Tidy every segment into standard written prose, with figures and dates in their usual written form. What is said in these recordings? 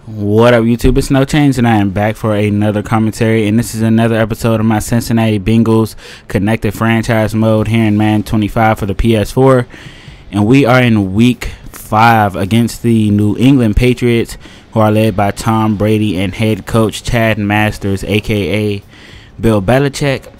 What up, YouTube? It's NoChainzz, and I am back for another commentary, and this is another episode of my Cincinnati Bengals Connected Franchise Mode here in Madden 25 for the PS4, and we are in Week 5 against the New England Patriots, who are led by Tom Brady and head coach Chad Masters, aka Bill Belichick,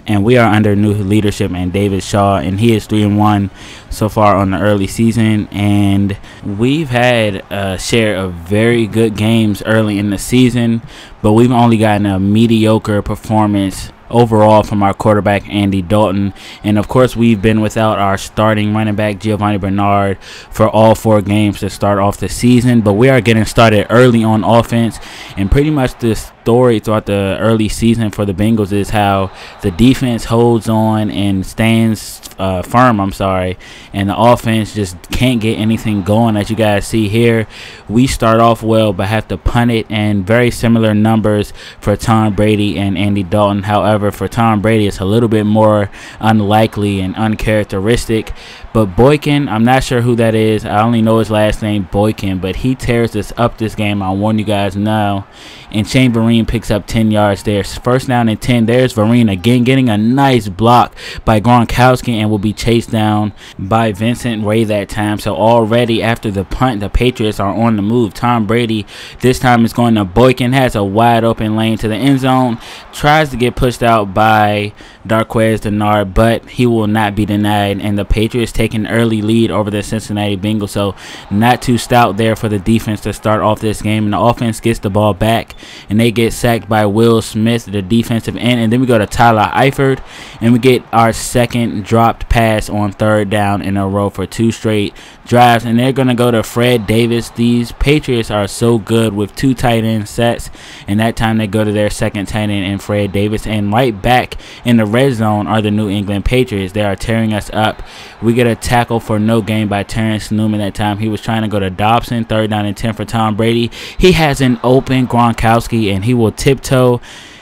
and we are under new leadership and David Shaw, and he is 3-1 so far on the early season, and we've had a share of very good games early in the season, but we've only gotten a mediocre performance overall from our quarterback Andy Dalton, and of course we've been without our starting running back Giovanni Bernard for all 4 games to start off the season. But we are getting started early on offense, and pretty much the story throughout the early season for the Bengals is how the defense holds on and stands firm, and the offense just can't get anything going. As you guys see here, we start off well but have to punt it, and very similar numbers for Tom Brady and Andy Dalton. However, for Tom Brady, it's a little bit more unlikely and uncharacteristic. But Boykin, I'm not sure who that is. I only know his last name, Boykin, but he tears us up this game. I'll warn you guys now. And Shane Vereen picks up 10 yards there. First down and 10. There's Vereen again getting a nice block by Gronkowski and will be chased down by Vincent Ray that time. So already after the punt, the Patriots are on the move. Tom Brady this time is going to Boykin, has a wide open lane to the end zone, tries to get pushed out by Darquez Denard, but he will not be denied, and the Patriots take an early lead over the Cincinnati Bengals. So not too stout there for the defense to start off this game, and the offense gets the ball back, and they get sacked by Will Smith, the defensive end, and then we go to Tyler Eifert, and we get our second dropped pass on third down in a row for 2 straight drives, and they're going to go to Fred Davis. These Patriots are so good with 2 tight end sets, and that time they go to their second tight end and Fred Davis, and right back in the red zone are the New England Patriots. They are tearing us up. We get a tackle for no gain by Terrence Newman that time. He was trying to go to Dobson. Third down and 10 for Tom Brady. He has an open Gronkowski, and he will tiptoe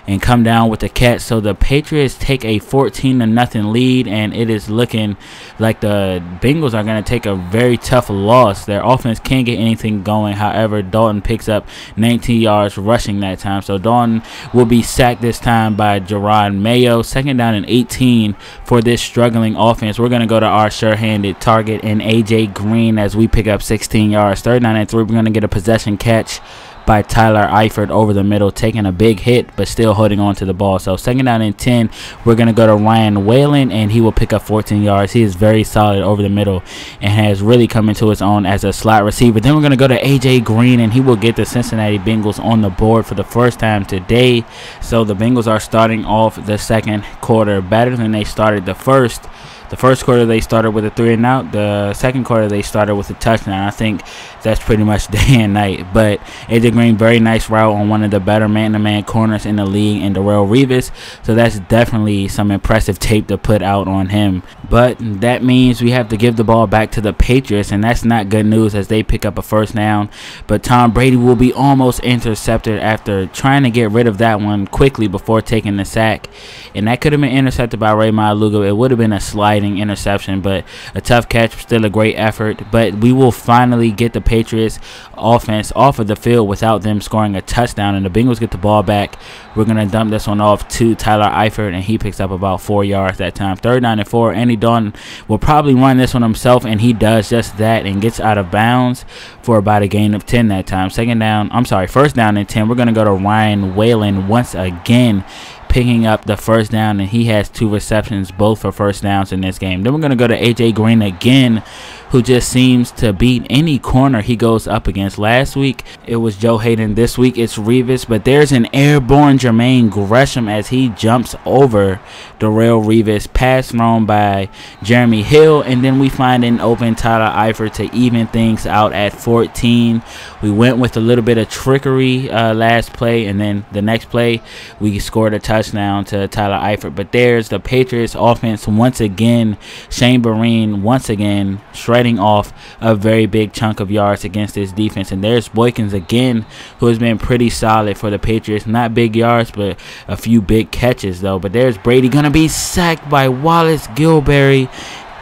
and come down with the catch. So the Patriots take a 14-0 lead, and it is looking like the Bengals are going to take a very tough loss. Their offense can't get anything going. However, Dalton picks up 19 yards rushing that time. So Dalton will be sacked this time by Gerard Mayo. Second down and 18 for this struggling offense. We're going to go to our sure-handed target in AJ Green as we pick up 16 yards. Third down and 3. We're going to get a possession catch by Tyler Eifert over the middle, taking a big hit but still holding on to the ball. So second down and 10, we're going to go to Ryan Whalen, and he will pick up 14 yards. He is very solid over the middle and has really come into his own as a slot receiver. Then we're going to go to AJ Green, and he will get the Cincinnati Bengals on the board for the first time today. So the Bengals are starting off the second quarter better than they started the first. The first quarter they started with a 3-and-out. The second quarter they started with a touchdown. I think that's pretty much day and night. But AJ Green, very nice route on one of the better man-to-man corners in the league, in Darrelle Revis. So that's definitely some impressive tape to put out on him. But that means we have to give the ball back to the Patriots, and that's not good news as they pick up a first down. But Tom Brady will be almost intercepted after trying to get rid of that one quickly before taking the sack. And that could have been intercepted by Ray Maluga. It would have been a sliding interception, but a tough catch, still a great effort. But we will finally get the Patriots offense off of the field without them scoring a touchdown, and the Bengals get the ball back. We're going to dump this one off to Tyler Eifert, and he picks up about 4 yards that time. Third down and 4. Andy Dalton will probably run this one himself, and he does just that and gets out of bounds for about a gain of 10 that time. First down and 10. We're going to go to Ryan Whalen once again, picking up the first down, and he has 2 receptions, both for first downs in this game. Then we're going to go to AJ Green again, who just seems to beat any corner he goes up against. Last week it was Joe Hayden, this week it's Revis, but there's an airborne Jermaine Gresham as he jumps over Darrelle Revis, pass thrown by Jeremy Hill, and then we find an open Tyler Eifert to even things out at 14. We went with a little bit of trickery last play, and then the next play we scored a touchdown to Tyler Eifert. But there's the Patriots offense once again. Shane Vereen once again shredding off a very big chunk of yards against this defense. And there's Boykins again, who has been pretty solid for the Patriots. Not big yards, but a few big catches though. But there's Brady gonna be sacked by Wallace Gilberry,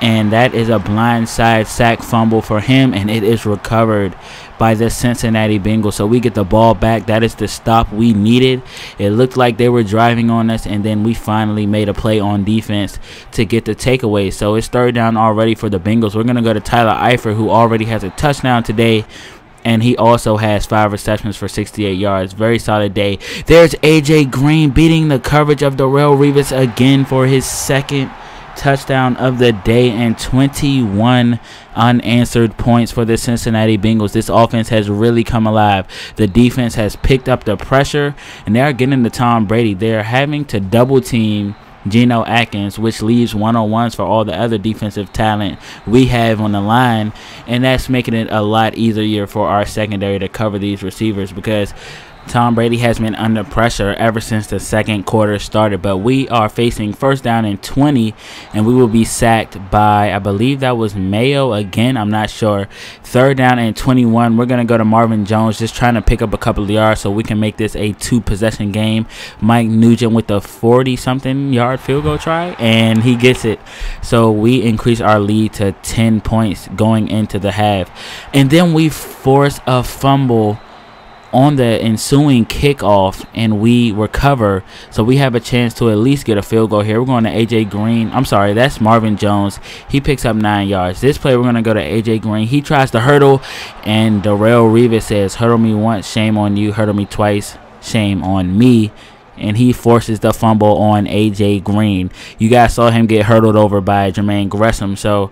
and that is a blindside sack fumble for him, and it is recovered by the Cincinnati Bengals. So we get the ball back. That is the stop we needed. It looked like they were driving on us, and then we finally made a play on defense to get the takeaway. So it's third down already for the Bengals. We're going to go to Tyler Eifert, who already has a touchdown today, and he also has 5 receptions for 68 yards. Very solid day. There's AJ Green beating the coverage of Darrelle Revis again for his second touchdown of the day, and 21 unanswered points for the Cincinnati Bengals. This offense has really come alive. The defense has picked up the pressure, and they are getting to Tom Brady. They are having to double team Geno Atkins, which leaves one-on-ones for all the other defensive talent we have on the line, and that's making it a lot easier for our secondary to cover these receivers, because Tom Brady has been under pressure ever since the second quarter started. But we are facing first down and 20, and we will be sacked by, I believe that was Mayo again. I'm not sure. Third down and 21. We're going to go to Marvin Jones, just trying to pick up a couple of yards so we can make this a 2-possession game. Mike Nugent with the 40-something yard field goal try, and he gets it. So we increase our lead to 10 points going into the half. And then we force a fumble on the ensuing kickoff, and we recover, so we have a chance to at least get a field goal here. We're going to AJ Green. I'm sorry, that's Marvin Jones. He picks up 9 yards. This play, we're going to go to AJ Green. He tries to hurdle, and Darrelle Revis says, "Hurdle me once, shame on you. Hurdle me twice, shame on me." And he forces the fumble on AJ Green. You guys saw him get hurdled over by Jermaine Gresham. So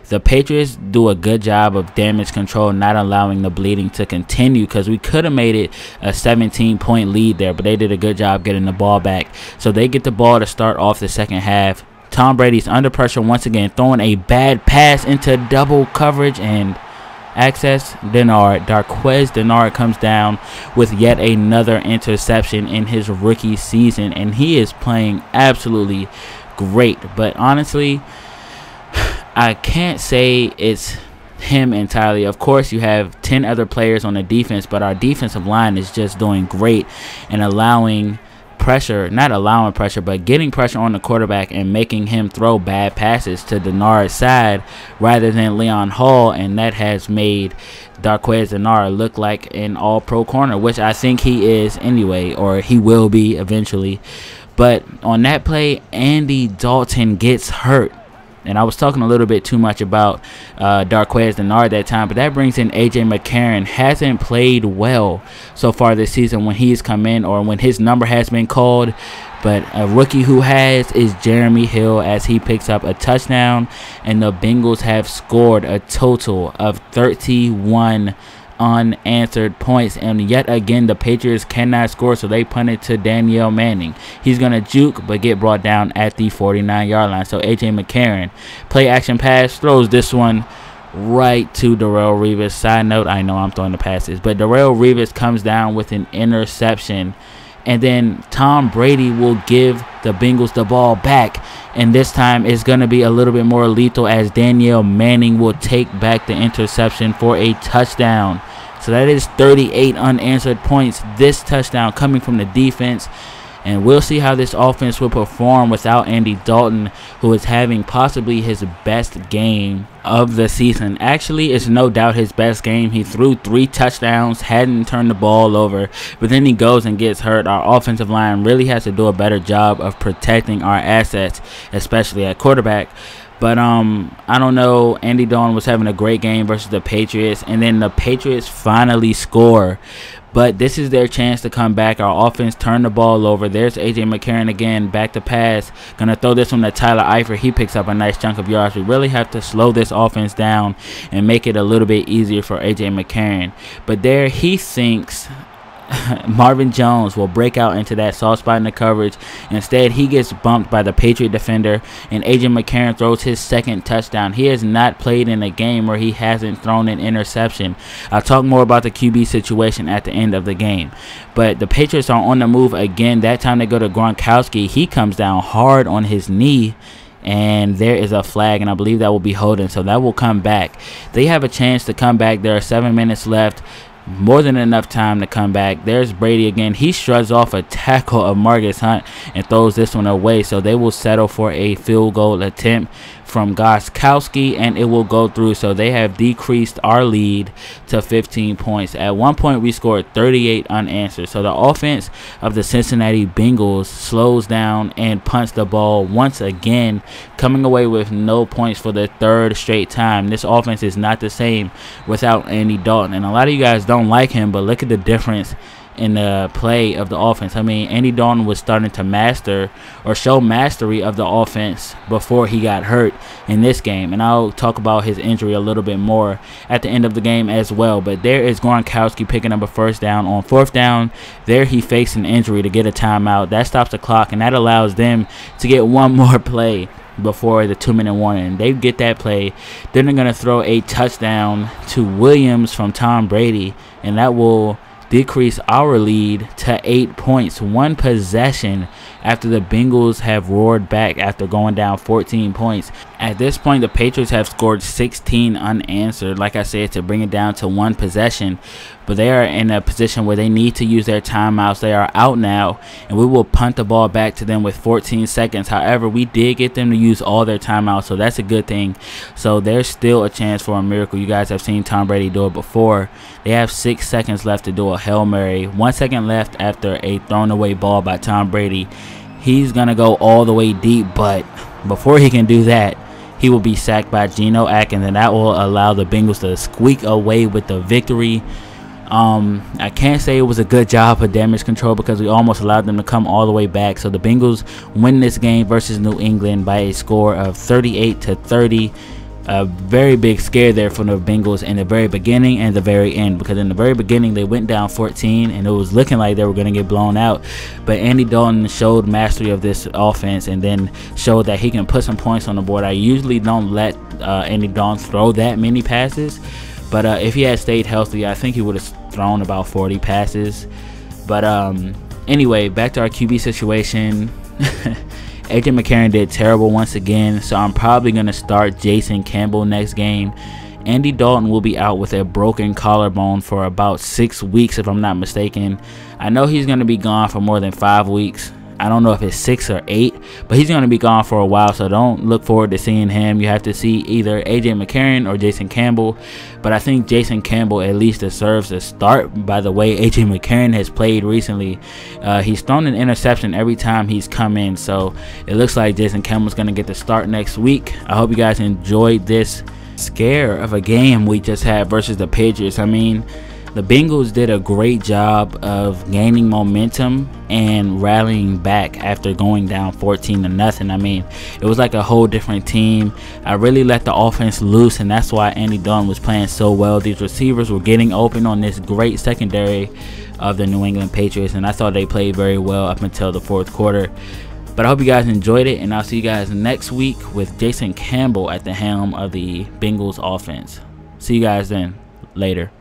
the Patriots do a good job of damage control, not allowing the bleeding to continue, because we could have made it a 17-point lead there, but they did a good job getting the ball back. So they get the ball to start off the second half. Tom Brady's under pressure once again, throwing a bad pass into double coverage and access. Darqueze Dennard comes down with yet another interception in his rookie season, and he is playing absolutely great. But honestly, I can't say it's him entirely. Of course, you have 10 other players on the defense, but our defensive line is just doing great and allowing pressure, not allowing pressure, but getting pressure on the quarterback and making him throw bad passes to Dennard's side rather than Leon Hall, and that has made Darqueze Dennard look like an all-pro corner, which I think he is anyway, or he will be eventually. But on that play, Andy Dalton gets hurt. And I was talking a little bit too much about Darqueze Dennard that time, but that brings in A.J. McCarron. Hasn't played well so far this season when he's come in or when his number has been called. But a rookie who has is Jeremy Hill, as he picks up a touchdown. And the Bengals have scored a total of 31 unanswered points, and yet again the Patriots cannot score, so they punt it to Danielle Manning. He's gonna juke but get brought down at the 49-yard line. So AJ McCarron, play action pass, throws this one right to Darrelle Revis. Side note, I know I'm throwing the passes, but Darrelle Revis comes down with an interception, and then Tom Brady will give the Bengals the ball back, and this time it's going to be a little bit more lethal, as Danielle Manning will take back the interception for a touchdown. So that is 38 unanswered points. This touchdown coming from the defense. And we'll see how this offense will perform without Andy Dalton, who is having possibly his best game of the season. Actually, it's no doubt his best game. He threw 3 touchdowns, hadn't turned the ball over, but then he goes and gets hurt. Our offensive line really has to do a better job of protecting our assets, especially at quarterback. But I don't know. Andy Dalton was having a great game versus the Patriots, and then the Patriots finally score. But this is their chance to come back. Our offense turned the ball over. There's A.J. McCarron again, back to pass. Going to throw this one to Tyler Eifert. He picks up a nice chunk of yards. We really have to slow this offense down and make it a little bit easier for A.J. McCarron. But there he thinks Marvin Jones will break out into that soft spot in the coverage. Instead, he gets bumped by the Patriot defender, and A.J. McCarron throws his second touchdown. He has not played in a game where he hasn't thrown an interception. I'll talk more about the QB situation at the end of the game. But the Patriots are on the move again. That time they go to Gronkowski. He comes down hard on his knee, and there is a flag, and I believe that will be holding, so that will come back. They have a chance to come back. There are 7 minutes left. More than enough time to come back. There's Brady again. He shrugs off a tackle of Marcus Hunt and throws this one away. So they will settle for a field goal attempt from Gostkowski, and it will go through. So they have decreased our lead to 15 points. At one point, we scored 38 unanswered. So the offense of the Cincinnati Bengals slows down and punts the ball once again, coming away with no points for the third straight time. This offense is not the same without Andy Dalton, and a lot of you guys don't like him, but look at the difference in the play of the offense. I mean, Andy Dalton was starting to master or show mastery of the offense before he got hurt in this game, and I'll talk about his injury a little bit more at the end of the game as well. But there is Gronkowski picking up a first down on fourth down. There he faced an injury to get a timeout. That stops the clock, and that allows them to get one more play before the 2-minute warning. They get that play, then they're going to throw a touchdown to Williams from Tom Brady, and that will decrease our lead to 8 points. One possession after the Bengals have roared back after going down 14 points. At this point, the Patriots have scored 16 unanswered, like I said, to bring it down to one possession. But they are in a position where they need to use their timeouts. They are out now, and we will punt the ball back to them with 14 seconds. However, we did get them to use all their timeouts, so that's a good thing. So there's still a chance for a miracle. You guys have seen Tom Brady do it before. They have 6 seconds left to do a Hail Mary. 1 second left after a thrown away ball by Tom Brady. He's going to go all the way deep, but before he can do that, he will be sacked by Geno Atkins, and that will allow the Bengals to squeak away with the victory. I can't say it was a good job of damage control because we almost allowed them to come all the way back. So the Bengals win this game versus New England by a score of 38-30. A very big scare there from the Bengals in the very beginning and the very end, because in the very beginning they went down 14 and it was looking like they were going to get blown out, but Andy Dalton showed mastery of this offense and then showed that he can put some points on the board. I usually don't let Andy Dalton throw that many passes, but if he had stayed healthy, I think he would have thrown about 40 passes. But anyway, back to our QB situation. AJ McCarron did terrible once again, so I'm probably going to start Jason Campbell next game. Andy Dalton will be out with a broken collarbone for about 6 weeks if I'm not mistaken. I know he's going to be gone for more than 5 weeks. I don't know if it's 6 or 8, but he's going to be gone for a while, so don't look forward to seeing him. You have to see either AJ McCarron or Jason Campbell, but I think Jason Campbell at least deserves a start by the way AJ McCarron has played recently. He's thrown an interception every time he's come in, so it looks like Jason Campbell's going to get the start next week. I hope you guys enjoyed this scare of a game we just had versus the Patriots. I mean, the Bengals did a great job of gaining momentum and rallying back after going down 14-0. I mean, it was like a whole different team. I really let the offense loose, and that's why Andy Dalton was playing so well. These receivers were getting open on this great secondary of the New England Patriots, and I thought they played very well up until the fourth quarter. But I hope you guys enjoyed it, and I'll see you guys next week with Jason Campbell at the helm of the Bengals offense. See you guys then. Later.